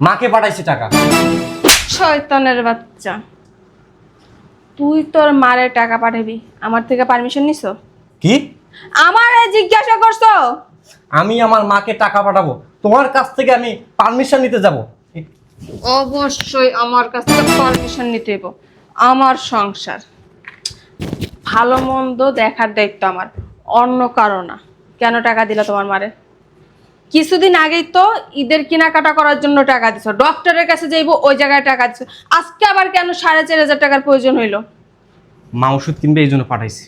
মাকে পাঠাইছি টাকা। শয়তানের বাচ্চা, তুই তোর মারে টাকা পাঠাবি, আমার থেকে পারমিশন নিছো? কি? আমারে জিজ্ঞাসা করছো? আমি আমার মাকে টাকা পাঠাবো, তোমার কাছ থেকে আমি পারমিশন নিতে যাব? অবশ্যই আমার কাছ থেকে পারমিশন নিতে হইব। আমার সংসার, ভালো মন্দ দেখার দায়িত্ব আমার, অন্য কারো না। কেন টাকা দিলা তোমার মারে? কিছুদিন আগেই তো ঈদের কেনাকাটা করার জন্য টাকা দিছো, ডক্টরের কাছে যাইবো ওই জায়গায় টাকা দিছো, আজকে আবার কেন 4,500 টাকার প্রয়োজন হইলো? মা ওষুধ কিনবে এই জন্য পাঠাইছি।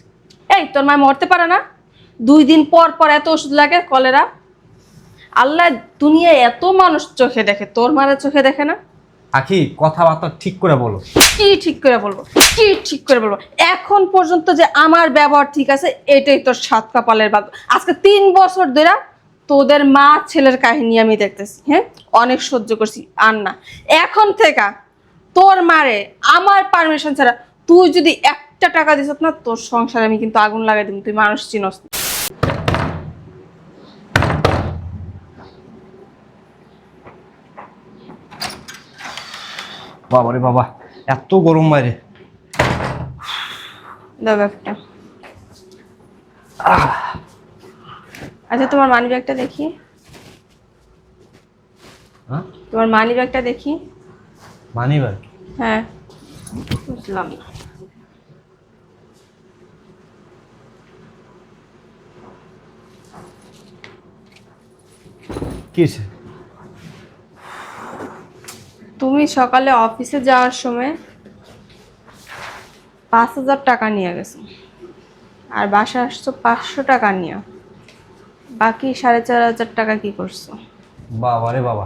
এই তোর মা মরতে পারে না? 2 দিন পর পর এত ওষুধ লাগে, কলেরা। আল্লাহ দুনিয়ায় এত মানুষ চোখে দেখে, তোর মারা চোখে দেখে না? আখি, কথাবার্তা ঠিক করে বলো। কি ঠিক করে বলবো, কি ঠিক করে বলবো? এখন পর্যন্ত যে আমার ব্যবহার ঠিক আছে, এটাই তোর সাত কপালের ভাগ্য। আজকে 3 বছর ধরে তোদের মা ছেলের কাহিনী আমি দেখতেছি। হ্যাঁ, অনেক সহ্য করছি, আর না। এখন থেকে তোর মারে আমার পারমিশন ছাড়া তুই যদি একটা টাকা দিস না, তোর সংসারে আমি কিন্তু আগুন লাগাই দিব। তুই মানুষ চিনস না। বাবা রে বাবা, এত গরম বাইরে। দাও ব্যাগটা। আচ্ছা, তোমার মানি ব্যাগটা দেখি। হ্যাঁ, তোমার মানি ব্যাগটা দেখি। Money bag? হ্যাঁ, বুঝলাম না। কি হয়েছে? তুমি সকালে অফিসে যাওয়ার সময় 5,000 টাকা নিয়ে গেছো, আর বাসা আসছো 500 টাকা নিয়ে। বাকি 4,500 টাকা কি করছো? বাবা রে বাবা,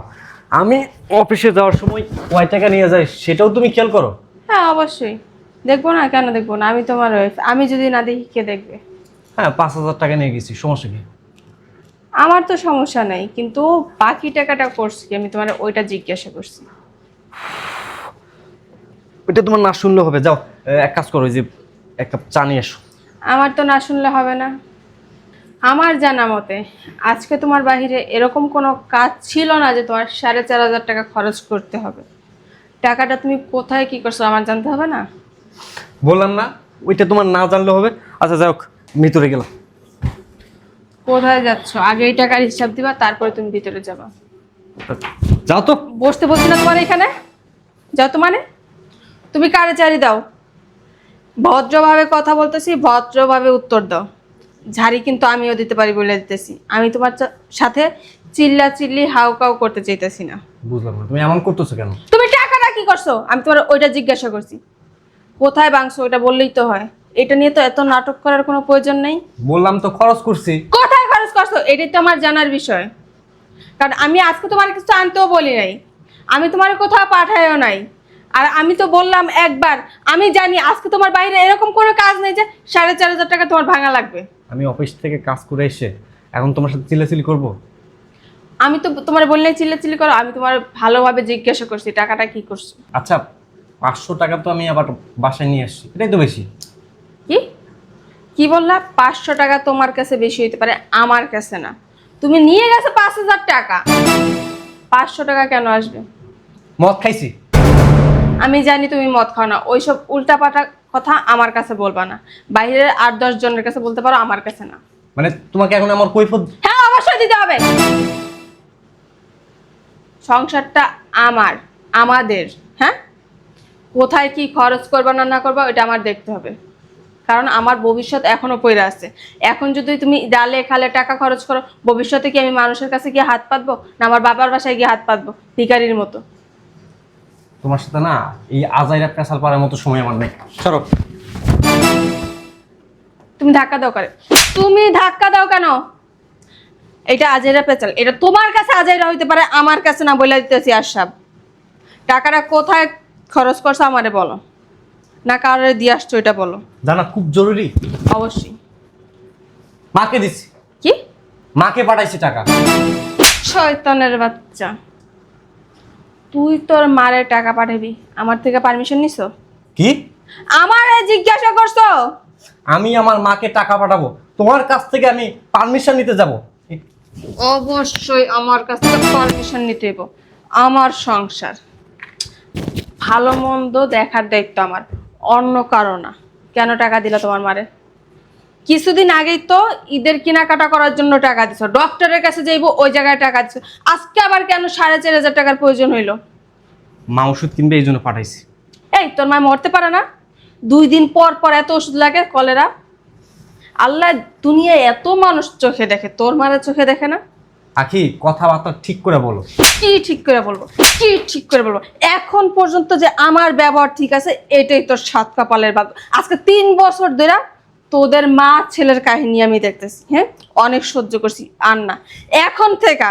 আমি অফিসে যাওয়ার সময় কয় টাকা নিয়ে যাই সেটাও তুমি খেয়াল করো? হ্যাঁ, অবশ্যই দেখবো না, কেন দেখবো না? আমি তোমার ওয়াইফ, আমি যদি না দেখি কে দেখবে? হ্যাঁ, 5,000 টাকা নিয়ে গেছি, সমস্যা কি? আমার তো সমস্যা নাই, কিন্তু বাকি টাকাটা করছি কি? আমি তোমার ওইটা জিজ্ঞাসা করছি। ওইটা তোমার না শুনলে হবে। যাও, এক কাজ করো, ওই যে এক কাপ চা নিয়ে এসো। আমার তো না শুনলে হবে না। আমার জানা মতে আজকে তোমার বাহিরে এরকম কোনো কাজ ছিল না যে তোমার 4,500 টাকা খরচ করতে হবে। টাকাটা তুমি কোথায় কি করছো আমার জানতে হবে না? বললাম না, ওইটা তোমার না জানলে হবে। আচ্ছা যাই হোক, ভিতরে গেলাম। কোথায় যাচ্ছ? আগে এই টাকার হিসাব দিবা, তারপরে তুমি ভিতরে যাবা। যাও তো। বসতে বলছি না তোমার এখানে? যাও তো, মানে তুমি কারে চারি দাও। ভদ্রভাবে কথা বলতেছি, ভদ্রভাবে উত্তর দাও। ঝাড়ি কিন্তু আমিও দিতে পারি বলে দিতেছি। আমি তোমার সাথে চিল্লা চিল্লি হাউ কাউ করতে চাইতেছি না। বুঝলাম না, তুমি এমন করতেছো কেন? তুমি টাকাটা কি করছো আমি তোমার ওইটা জিজ্ঞাসা করছি। কোথায় ভাঙছো ওইটা বললেই তো হয়। এটা নিয়ে তো এত নাটক করার কোনো প্রয়োজন নেই। বললাম তো খরচ করছি। কোথায় খরচ করছো এটাই তো আমার জানার বিষয়। কারণ আমি আজকে তোমার কিছু আনতেও বলি নাই, আমি তোমার কোথাও পাঠাইও নাই। আর আমি তো বললাম একবার, আমি জানি আজকে তোমার বাইরে এরকম কোনো কাজ নেই যে 4,500 টাকা তোমার ভাঙা লাগবে। আমি অফিস থেকে কাজ করে এসে এখন তোমার সাথে চিল্লাচিল্লি করবো? আমি তো তোমার বললে চিল্লাচিল্লি করো? আমি তোমার ভালোভাবে জিজ্ঞাসা করছি টাকাটা কি করছো। আচ্ছা, 500 টাকা তো আমি আবার বাসায় নিয়ে আসছি, এটাই তো বেশি। কি কি বললা? 500 টাকা তোমার কাছে বেশি হইতে পারে, আমার কাছে না। তুমি নিয়ে গেছো 5,000 টাকা, 500 টাকা কেন আসবে? মদ খাইছি। আমি জানি তুমি মদ খাও না, ওইসব উল্টাপাল্টা কথা আমার কাছে বলবা না। বাইরের 8-10 জনের কাছে বলতে পারো, আমার কাছে না। মানে তোমাকে এখন আমার কৈফিয়ত? হ্যাঁ, অবশ্যই দিতে হবে। সংসারটা আমার, আমাদের। হ্যাঁ, কোথায় কি খরচ করবা না না করবা ওটা আমার দেখতে হবে, কারণ আমার ভবিষ্যৎ এখনো পড়ে আছে। এখন যদি তুমি ডালে খালে টাকা খরচ করো, ভবিষ্যতে কি আমি মানুষের কাছে গিয়ে হাত পাতবো, না আমার বাবার বাসায় গিয়ে হাত পাতবো ভিখারির মতো? তোমার সাথে না এই আজাইরা পেশাল পাড়ার মতো সময় আমার নেই, সরো। তুমি ধাক্কা দাও করে, তুমি ধাক্কা দাও কেন? এটা আজাইরা পেঁচাল, এটা তোমার কাছে আজাইরা হইতে পারে, আমার কাছে না। বলে দিতেছি আশরাফ, টাকাটা কোথায় খরচ করছো আমারে বলো, না কারোর দিয়ে আসছো এটা বলো। জানা খুব জরুরি। অবশ্যই। মাকে দিছি। কি? মাকে পাঠাইছি টাকা। শয়তানের বাচ্চা, তুই তোর মারে টাকা পাঠাবি, আমার থেকে পারমিশন নিছো? কি? আমারে জিজ্ঞাসা করছো? আমি আমার মাকে টাকা পাঠাবো, তোমার কাছ থেকে আমি পারমিশন নিতে যাব? অবশ্যই আমার কাছ থেকে পারমিশন নিতে হইব। আমার সংসার, ভালো মন্দ দেখার দায়িত্ব আমার, অন্য কারো না। কেন টাকা দিলা তোমার মারে? কিছুদিন আগেই তো ঈদের কেনাকাটা করার জন্য টাকা দিছো, ডক্টরের কাছে যাইবো ওই জায়গায় টাকা দিছো, আজকে আবার কেন 4,500 টাকার প্রয়োজন হইলো? মা ওষুধ কিনবে এই জন্য পাঠাইছি। এই তোর মা মরতে পারে না? 2 দিন পর পর এত ওষুধ লাগে, কলেরা। আল্লাহ দুনিয়ায় এত মানুষ চোখে দেখে, তোর মারা চোখে দেখে না? আখি কথাবার্তা ঠিক করে বলো। কি ঠিক করে বলবো, কি ঠিক করে বলবো? এখন পর্যন্ত যে আমার ব্যবহার ঠিক আছে এটাই তোর 7 কপালের ভাগ্য। আজকে 3 বছর ধরে তোদের মা ছেলের কাহিনী আমি দেখতেছি। হ্যাঁ, অনেক সহ্য করছি, আর না। এখন থেকে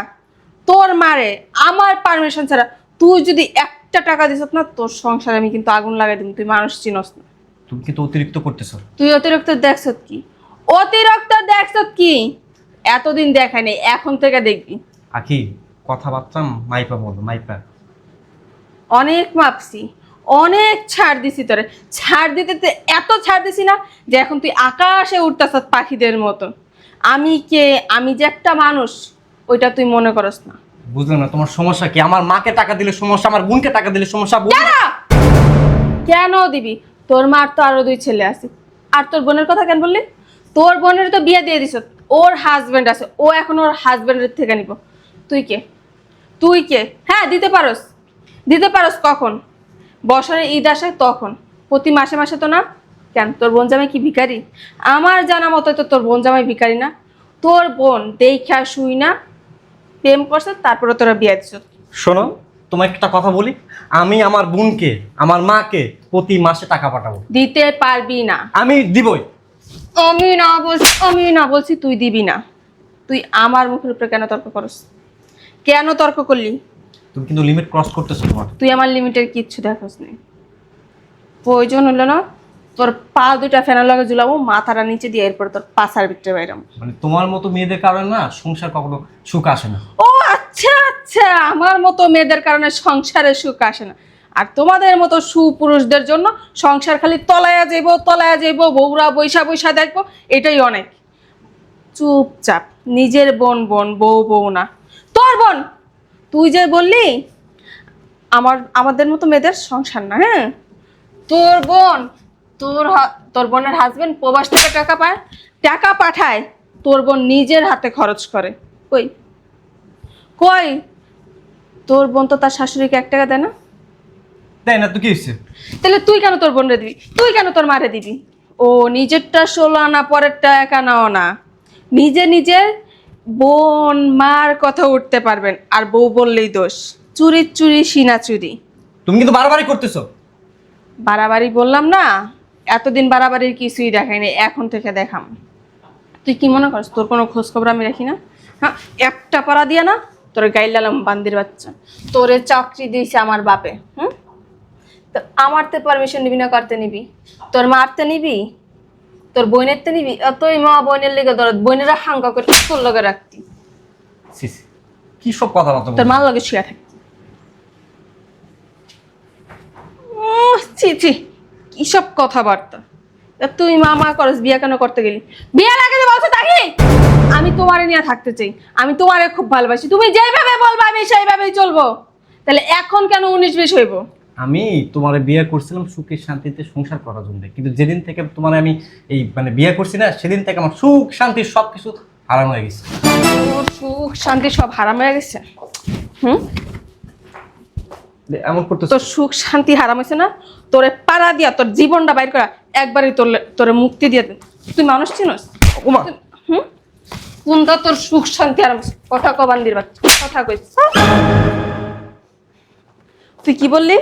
তোর মারে আমার পারমিশন ছাড়া তুই যদি একটা টাকা দিস না, তোর সংসারে আমি কিন্তু আগুন লাগাই দিব। তুই মানুষ চিনস না। তুমি কিন্তু অতিরিক্ত করতেছো। তুই অতিরিক্ত দেখছ কি? অতিরিক্ত দেখছ কি? এতদিন দেখাই নাই, এখন থেকে দেখবি। আখি কথাবার্তা মাইপা বলো, মাইপা। অনেক মাপছি, অনেক ছাড় দিছি তোরে। ছাড় দিতে তে এত ছাড় দিছি না যে এখন তুই আকাশে উঠতাছ পাখিদের মতো। আমি কে, আমি যে একটা মানুষ, ওইটা তুই মনে করস না। বুঝলাম না তোমার সমস্যা কি? আমার মাকে টাকা দিলে সমস্যা, আমার বোনকে টাকা দিলে সমস্যা। কেন দিবি? তোর মার তো আরো 2 ছেলে আছে। আর তোর বোনের কথা কেন বললি? তোর বোনের তো বিয়ে দিয়ে দিছ, ওর হাজবেন্ড আছে, ও এখন ওর হাজবেন্ডের থেকে নিব। তুই কে? তুই কে? হ্যাঁ, দিতে পারস, দিতে পারস। কখন? বছরে ঈদ আসে তখন, প্রতি মাসে মাসে তো না। কেন, তোর বোন জামাই কি ভিখারি? আমার জানা মতো তো তোর বোন জামাই ভিখারি না। তোর বোন দেখা শুই না প্রেম করছে, তারপরে তোরা বিয়ে দিছ। শোনো, তোমার একটা কথা বলি, আমি আমার বোনকে, আমার মাকে প্রতি মাসে টাকা পাঠাবো। দিতে পারবি না। আমি দিবই। আমি না বলছি তুই দিবি না। তুই আমার মুখের উপরে কেন তর্ক করস? কেন তর্ক করলি? তুমি কিন্তু লিমিট ক্রস করতেছো তোমার। তুই আমার লিমিটের কিচ্ছু দেখোস নি। প্রয়োজন হলো না তোর পা 2টা ফেনার লগে ঝুলাবো, মাথাটা নিচে দিয়ে, এরপর তোর পাছার ভিতরে বাইরাম। মানে তোমার মতো মেয়েদের কারণে না সংসার কখনো সুখ আসে না। ও আচ্ছা আচ্ছা, আমার মতো মেয়েদের কারণে সংসারে সুখ আসে না। আর তোমাদের মতো সুপুরুষদের জন্য সংসার খালি তলায়া যাইব, বউরা বৈশা বৈশা দেখবো, এটাই অনেক। চুপচাপ নিজের বোন বোন, বউ বউ না। তোর বোন, তুই যে বললি আমাদের মতো মেয়েদের সংসার না। হ্যাঁ, তোর বোন, তোর বোনের হাজবেন্ড প্রবাস থেকে টাকা পায়, টাকা পাঠায়, তোর বোন নিজের হাতে খরচ করে। কই কই তোর বোন তো তার শাশুড়িকে 1 টাকা দেয় না। তাই না? তো কি হয়েছে? তাহলে তুই কেন তোর বোনরে দিবি? তুই কেন তোর মারে দিবি? ও নিজেরটা 16 আনা, পরেরটা 1 আনাও না। নিজে নিজে বোন মার কথা উঠতে পারবেন, আর বউ বললেই দোষ। চুরি সিনা চুরি। তুমি কিন্তু বারবারই করতেছো। বাড়াবাড়ি বললাম না? এতদিন বাড়াবাড়ির কিছুই দেখায়নি, এখন থেকে দেখাম। তুই কি মনে করছ তোর কোনো খোঁজ খবর আমি রাখি না? হ্যাঁ, একটা পাড়া দিয়া না তোর গাইলালাম বান্দির বাচ্চা। তোরে চাকরি দিয়েছে আমার বাপে। তো আমারতে পারমিশন নিবি না? করতে নিবি? তোর মারতে নিবি? তোর বোনেরতে নিবি? তুই মা বোনের লেগে ধর, বোনেরা হাঙ্গা করে তোর লগে রাখতি, সিসি কি সব কথাবার্তা তোর বলছো? মার লগে শুয়ে থাকতি। ছি ছি, কি সব কথাবার্তা! তা তুই মামা করস, বিয়ে কেন করতে গেলি? বিয়ের আগে যে বলছো তাকে আমি তোমারে নিয়ে থাকতে চাই, আমি তোমারে খুব ভালোবাসি, তুমি যেভাবে বলবো আমি সেইভাবেই চলবো। তাহলে এখন কেন 19-20 হইব? আমি তোমার বিয়ে করছিলাম সুখে শান্তিতে সংসার করার জন্য, কিন্তু যেদিন থেকে তোমার আমি এই মানে বিয়ে করছি না, সেদিন থেকে আমার সুখ শান্তি সবকিছু হারাম হয়ে গেছে। তোর সুখ শান্তি সব হারাম হয়ে গেছে। হুম, এমন করতেছো? তোর সুখ শান্তি হারাম হয়েছে না? তোরে পাড়া দিয়া তোর জীবনটা বাইর করা, একবারই তোরে মুক্তি দিয়ে দেন। তুই মানুষ চিনস? ওমা, হুম, কোনটা তোর সুখ শান্তি হারাম হয়েছে? কথা কবান্দির বাচ্চা, কথা কইছ। তুই কি বললি?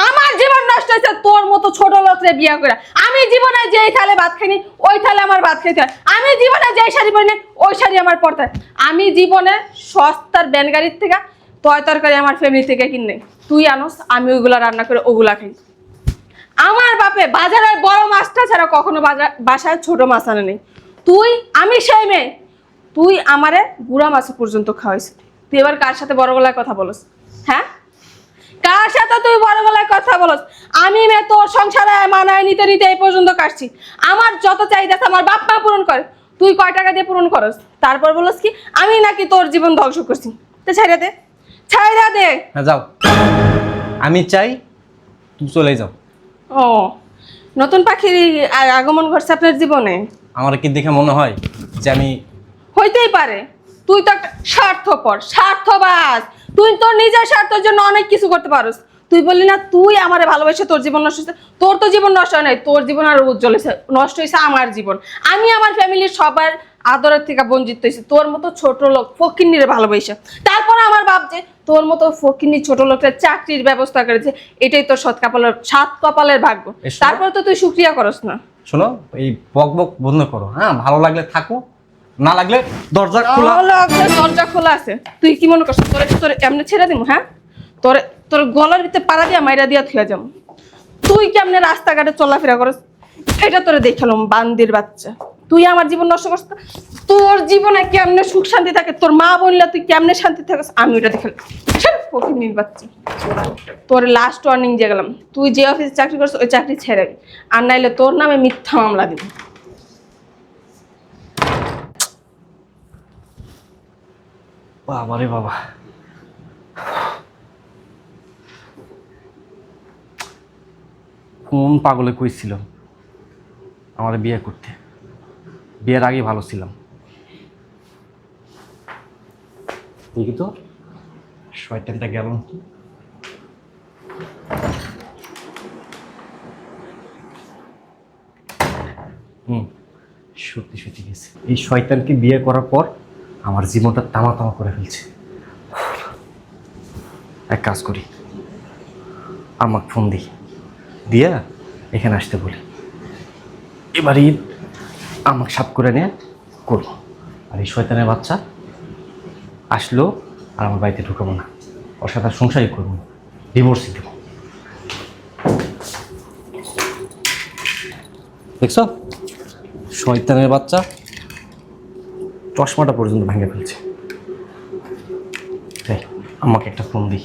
আমার জীবন নষ্ট হয়েছে তোর মতো ছোট লোকরে বিয়ে করে। আমি জীবনে যেই থালে ভাত খাইনি ওই থালে আমার ভাত খাইতে হয়। আমি জীবনে যেই শাড়ি পরি ওই শাড়ি আমার পরতে হয়। আমি জীবনে সস্তার ব্যান গাড়ির থেকে তরকারি আমার ফ্যামিলি থেকে কিনে তুই আনোস, আমি ওইগুলা রান্না করে ওগুলা খাই। আমার বাপে বাজারের বড় মাছটা ছাড়া কখনো বাসায় ছোট মাছ আনে নেই। আমি সেই মেয়ে, তুই আমারে বুড়া মাছ পর্যন্ত খাওয়াইস। তুই এবার কার সাথে বড় গলায় কথা বলস? হ্যাঁ, কার সাথে তুই বড় গলায় কথা বলস? আমি মেয়ে, তোর সংসারে মানায় নিতে নিতে এই পর্যন্ত কাটছি। আমার যত চাহিদা আছে আমার বাপ মা পূরণ করে, তুই কয় টাকা দিয়ে পূরণ করস? তারপর বলস কি আমি নাকি তোর জীবন ধ্বংস করছি? তো ছাইরা দে। হ্যাঁ যাও, আমি চাই তুমি চলে যাও। ও, নতুন পাখির আগমন ঘটছে আপনার জীবনে? আমার কি দেখে মনে হয় যে আমি হইতেই পারে। তুই তো একটা স্বার্থপর, স্বার্থবাজ। তুই তোর নিজের স্বার্থের জন্য অনেক কিছু করতে পারস। তুই বললি না তুই আমারে ভালোবেসে তোর জীবন নষ্ট হয়েছে। তোর তো জীবন নষ্ট হয় নাই, তোর জীবন আর উজ্জ্বল হয়েছে। নষ্ট হয়েছে আমার জীবন। আমি আমার ফ্যামিলির সবার আদরের থেকে বঞ্চিত হয়েছি তোর মতো ছোট লোক ফকিন্নিরে ভালোবেসে। তারপর আমার বাপ যে তোর মতো ফকিন্নি ছোট লোকের চাকরির ব্যবস্থা করেছে, এটাই তোর সাত কপালের ভাগ্য। এসো। তারপর তো তুই শুকরিয়া করস না। শোনো, এই বক বক বন্ধ করো। হ্যাঁ, ভালো লাগলে থাকো, না লাগলে দরজা খোলা। দরজা খোলা আছে। তুই কি মনে করছিস তোর তোর এমনি ছেড়ে দিব? হ্যাঁ, তোর তোর গলার ভিতরে পাড়া দিয়া মাইরা দিয়া থুয়া যাম। তুই কেমনে রাস্তাঘাটে চলাফেরা করস এটা তোরে দেখালাম, বান্দির বাচ্চা। তুই আমার জীবন নষ্ট করছিস। তোর জীবনে কেমনে সুখ শান্তি থাকে, তোর মা বললে তুই কেমনে শান্তি থাকিস আমি ওটা দেখালাম। ফকিন্নির বাচ্চা, তোর লাস্ট ওয়ার্নিং দিয়ে গেলাম। তুই যে অফিসে চাকরি করছিস ওই চাকরি ছেড়ে দিবি, আর নাইলে তোর নামে মিথ্যা মামলা দিবি। বাবা রে বাবা, কোন পাগলে কইছিল আমার বিয়ে করতে? বিয়ের আগে ভালো ছিলাম। দেখি তো শয়তানটা গেল। সত্যি সত্যি গেছে। এই শয়তানকে বিয়ে করার পর আমার জীবনটা তামা তামা করে ফেলছে। এক কাজ করি, আমাকে ফোন দিই, দিয়া এখানে আসতে বলি। এবার ঈদ আমাকে সাপ করে নিয়ে করবো। আর এই শয়তানের বাচ্চা আসলো আর আমার বাড়িতে ঢুকাবো না, ওর সাথে আর সংসারই করবো না, ডিভোর্সই দেবো। দেখছো, শয়তানের বাচ্চা চশমাটা পর্যন্ত ভেঙে ফেলছে। আমাকে একটা ফোন দিই।